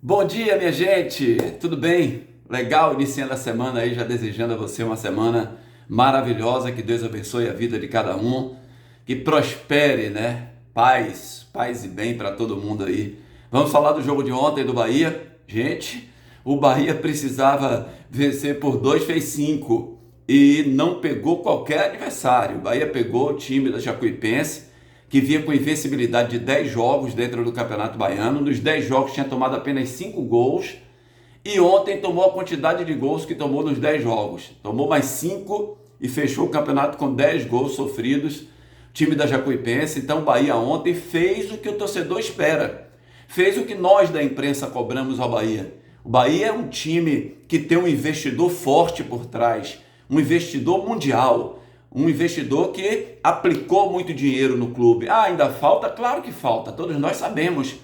Bom dia, minha gente! Tudo bem? Legal, iniciando a semana aí, já desejando a você uma semana maravilhosa, que Deus abençoe a vida de cada um, que prospere, né? Paz e bem para todo mundo aí. Vamos falar do jogo de ontem do Bahia? Gente, o Bahia precisava vencer por 2, fez 5 e não pegou qualquer adversário. O Bahia pegou o time da Jacuipense, que vinha com invencibilidade de 10 jogos dentro do Campeonato Baiano. Nos 10 jogos tinha tomado apenas 5 gols. E ontem tomou a quantidade de gols que tomou nos 10 jogos. Tomou mais 5 e fechou o campeonato com 10 gols sofridos. Time da Jacuipense. Então o Bahia ontem fez o que o torcedor espera. Fez o que nós da imprensa cobramos ao Bahia. O Bahia é um time que tem um investidor forte por trás. Um investidor mundial. Um investidor que aplicou muito dinheiro no clube. Ah, ainda falta? Claro que falta, todos nós sabemos.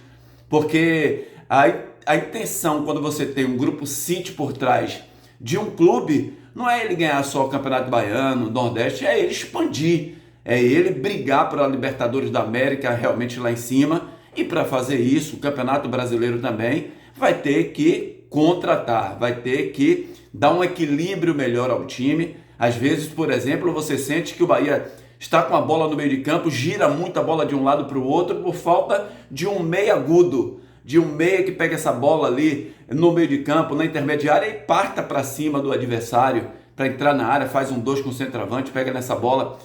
Porque a intenção, quando você tem um grupo City por trás de um clube, não é ele ganhar só o Campeonato Baiano, Nordeste, é ele expandir. É ele brigar pela Libertadores da América realmente lá em cima. E para fazer isso, o Campeonato Brasileiro também vai ter que contratar, vai ter que dar um equilíbrio melhor ao time. Às vezes, por exemplo, você sente que o Bahia está com a bola no meio de campo, gira muito a bola de um lado para o outro por falta de um meia agudo, de um meia que pega essa bola ali no meio de campo, na intermediária e parta para cima do adversário para entrar na área, faz um 2 com o centroavante, pega nessa bola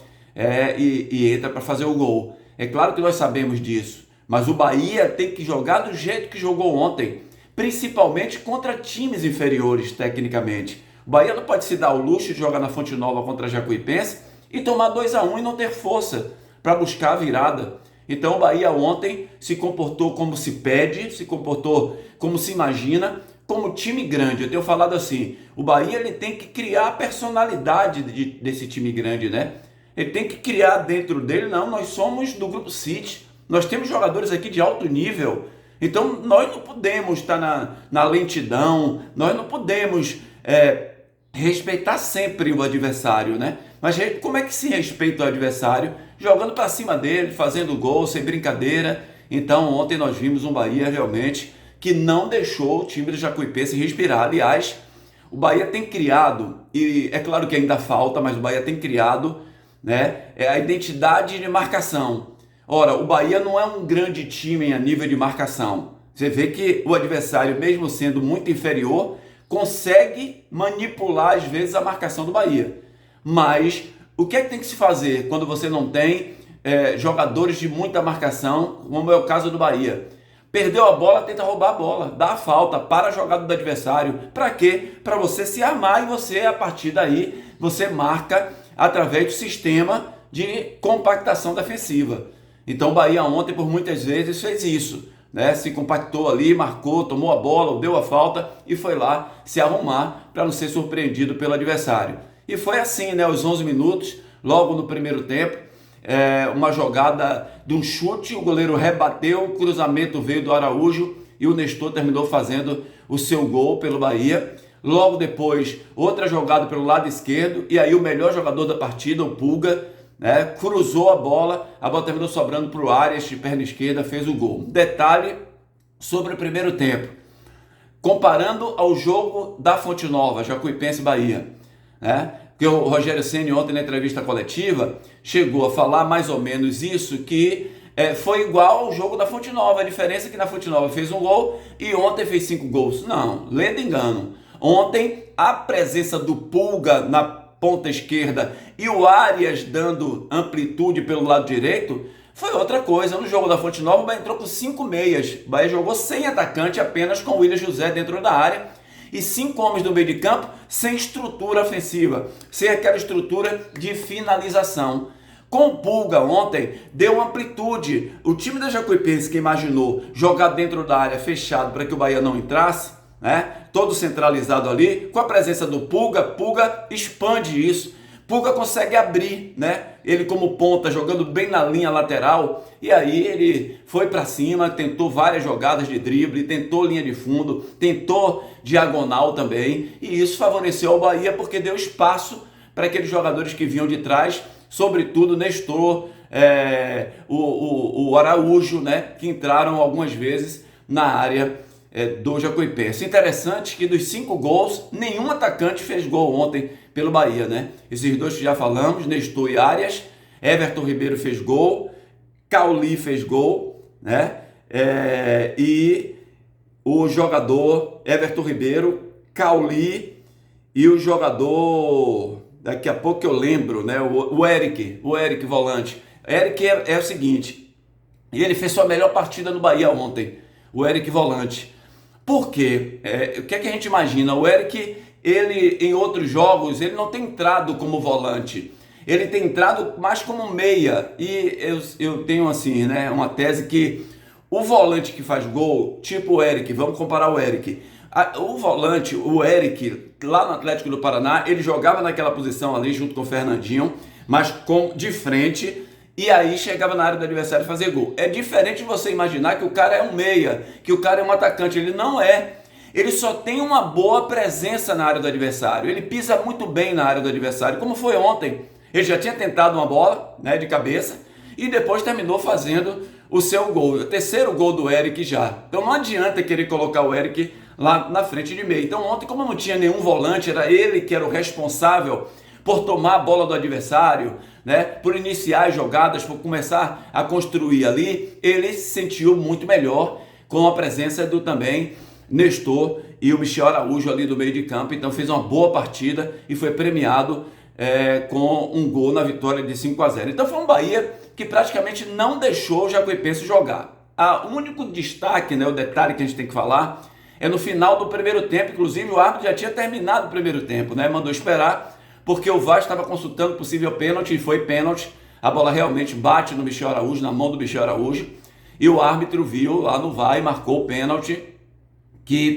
e entra para fazer o gol. É claro que nós sabemos disso, mas o Bahia tem que jogar do jeito que jogou ontem, principalmente contra times inferiores tecnicamente. O Bahia não pode se dar o luxo de jogar na Fonte Nova contra a Jacuipense e tomar 2-1 e não ter força para buscar a virada. Então o Bahia ontem se comportou como se pede, se comportou como se imagina, como time grande. Eu tenho falado assim, o Bahia ele tem que criar a personalidade desse time grande, né? Ele tem que criar dentro dele, não, nós somos do Grupo City, nós temos jogadores aqui de alto nível, então nós não podemos estar na lentidão, nós não podemos respeitar sempre o adversário, né? Mas como é que se respeita o adversário? Jogando para cima dele, fazendo gol, sem brincadeira. Então ontem nós vimos um Bahia realmente que não deixou o time do Jacuipense respirar. Aliás, o Bahia tem criado, e é claro que ainda falta, mas o Bahia tem criado, né, a identidade de marcação. Ora, o Bahia não é um grande time a nível de marcação. Você vê que o adversário, mesmo sendo muito inferior, consegue manipular às vezes a marcação do Bahia. Mas o que é que tem que se fazer quando você não tem jogadores de muita marcação, como é o caso do Bahia? Perdeu a bola, tenta roubar a bola, dá a falta, para a jogada do adversário. Para quê? Para você se armar e você, a partir daí, você marca através do sistema de compactação defensiva. Então o Bahia ontem, por muitas vezes, fez isso, né? Se compactou ali, marcou, tomou a bola, deu a falta e foi lá se arrumar para não ser surpreendido pelo adversário. E foi assim, né? Os 11 minutos, logo no primeiro tempo, uma jogada de um chute, o goleiro rebateu, o cruzamento veio do Araújo e o Nestor terminou fazendo o seu gol pelo Bahia. Logo depois, outra jogada pelo lado esquerdo e aí o melhor jogador da partida, o Pulga, né, cruzou a bola terminou sobrando para o Arias de perna esquerda, fez o gol. Detalhe sobre o primeiro tempo, comparando ao jogo da Fonte Nova, Jacuipense Bahia, né? Porque o Rogério Ceni ontem na entrevista coletiva chegou a falar mais ou menos isso, que foi igual ao jogo da Fonte Nova. A diferença é que na Fonte Nova fez um gol e ontem fez 5 gols. Não, lendo engano. Ontem a presença do Pulga na ponta esquerda e o Arias dando amplitude pelo lado direito foi outra coisa. No jogo da Fonte Nova o Bahia entrou com 5 meias. O Bahia jogou sem atacante, apenas com o William José dentro da área e 5 homens no meio de campo sem estrutura ofensiva, sem aquela estrutura de finalização. Com o Pulga ontem deu amplitude. O time da Jacuipense, que imaginou jogar dentro da área fechado para que o Bahia não entrasse, né, todo centralizado ali, com a presença do Pulga expande isso. Pulga consegue abrir, né? Ele como ponta, jogando bem na linha lateral, e aí ele foi para cima, tentou várias jogadas de drible, tentou linha de fundo, tentou diagonal também, e isso favoreceu ao Bahia porque deu espaço para aqueles jogadores que vinham de trás, sobretudo Nestor, o Araújo, né? Que entraram algumas vezes na área do Jacuipense. Interessante que dos 5 gols, nenhum atacante fez gol ontem pelo Bahia, né? Esses dois que já falamos, Nestor e Arias, Everton Ribeiro fez gol, Cauli fez gol, né? E o jogador Everton Ribeiro, Cauli e o jogador, daqui a pouco eu lembro, né? O Eric volante. Eric é o seguinte, ele fez sua melhor partida no Bahia ontem, o Eric volante. Por quê? O que é que a gente imagina? O Eric, ele em outros jogos, ele não tem entrado como volante, ele tem entrado mais como meia. E eu tenho assim, né, uma tese que o volante que faz gol, tipo o Eric, vamos comparar o Eric. O volante, o Eric, lá no Atlético do Paraná, ele jogava naquela posição ali junto com o Fernandinho, mas de frente, e aí chegava na área do adversário fazer gol. É diferente você imaginar que o cara é um meia, que o cara é um atacante. Ele não é. Ele só tem uma boa presença na área do adversário. Ele pisa muito bem na área do adversário, como foi ontem. Ele já tinha tentado uma bola, né, de cabeça e depois terminou fazendo o seu gol. O terceiro gol do Eric já. Então não adianta querer colocar o Eric lá na frente de meio. Então ontem, como não tinha nenhum volante, era ele que era o responsável por tomar a bola do adversário, né, por iniciar as jogadas, por começar a construir ali, ele se sentiu muito melhor com a presença do também Nestor e o Michel Araújo ali do meio de campo. Então fez uma boa partida e foi premiado com um gol na vitória de 5-0. Então foi um Bahia que praticamente não deixou o Jacuipense jogar. O único destaque, né, o detalhe que a gente tem que falar, é no final do primeiro tempo. Inclusive o árbitro já tinha terminado o primeiro tempo, né, mandou esperar, porque o VAR estava consultando possível pênalti, e foi pênalti. A bola realmente bate no Michel Araújo, na mão do Michel Araújo, e o árbitro viu lá no VAR e marcou o pênalti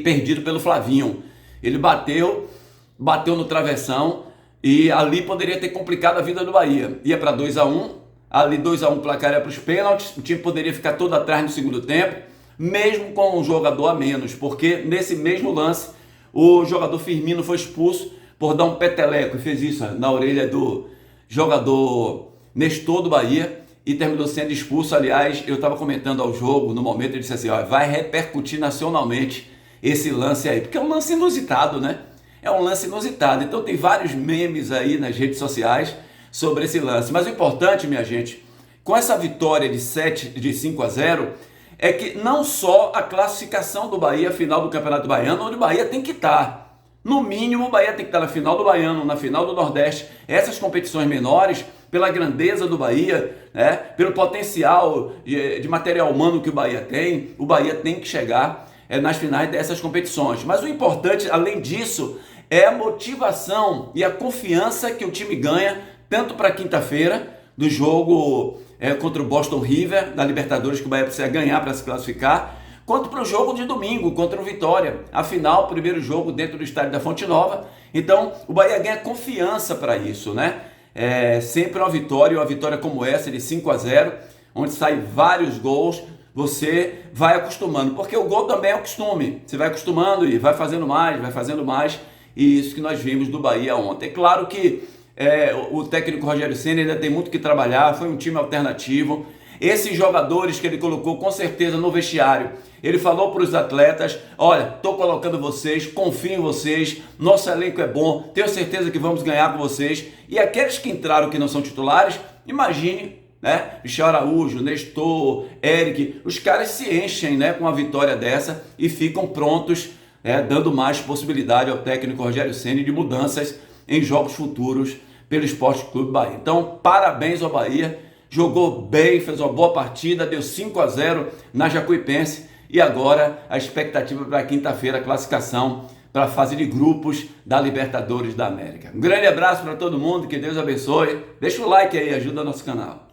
perdido pelo Flavinho. Ele bateu no travessão, e ali poderia ter complicado a vida do Bahia. Ia para 2-1, ali 2-1 o placar era para os pênaltis, o time poderia ficar todo atrás no segundo tempo, mesmo com um jogador a menos, porque nesse mesmo lance o jogador Firmino foi expulso por dar um peteleco, e fez isso na orelha do jogador Nestor do Bahia, e terminou sendo expulso. Aliás, eu estava comentando ao jogo, no momento ele disse assim, ó, vai repercutir nacionalmente esse lance aí, porque é um lance inusitado, né? É um lance inusitado. Então tem vários memes aí nas redes sociais sobre esse lance. Mas o importante, minha gente, com essa vitória de 5-0, é que não só a classificação do Bahia, final do Campeonato Baiano, onde o Bahia tem que estar. No mínimo, o Bahia tem que estar na final do Baiano, na final do Nordeste. Essas competições menores, pela grandeza do Bahia, né, pelo potencial de material humano que o Bahia tem que chegar nas finais dessas competições. Mas o importante, além disso, é a motivação e a confiança que o time ganha, tanto para quinta-feira, do jogo contra o Boston River, da Libertadores, que o Bahia precisa ganhar para se classificar, quanto para o jogo de domingo contra o Vitória. Afinal, primeiro jogo dentro do estádio da Fonte Nova. Então, o Bahia ganha confiança para isso, né? Sempre uma vitória como essa de 5-0, onde saem vários gols, você vai acostumando, porque o gol também é o costume. Você vai acostumando e vai fazendo mais, e isso que nós vimos do Bahia ontem. É claro que o técnico Rogério Ceni ainda tem muito que trabalhar, foi um time alternativo. Esses jogadores que ele colocou com certeza no vestiário, ele falou para os atletas, olha, estou colocando vocês, confio em vocês, nosso elenco é bom, tenho certeza que vamos ganhar com vocês. E aqueles que entraram que não são titulares, imagine, né? Michel Araújo, Nestor, Eric, os caras se enchem, né, com uma vitória dessa e ficam prontos, dando mais possibilidade ao técnico Rogério Ceni de mudanças em jogos futuros pelo Esporte Clube Bahia. Então, parabéns ao Bahia, jogou bem, fez uma boa partida, deu 5-0 na Jacuipense, e agora a expectativa para quinta-feira, a classificação para a fase de grupos da Libertadores da América. Um grande abraço para todo mundo, que Deus abençoe. Deixa o like aí, ajuda o nosso canal.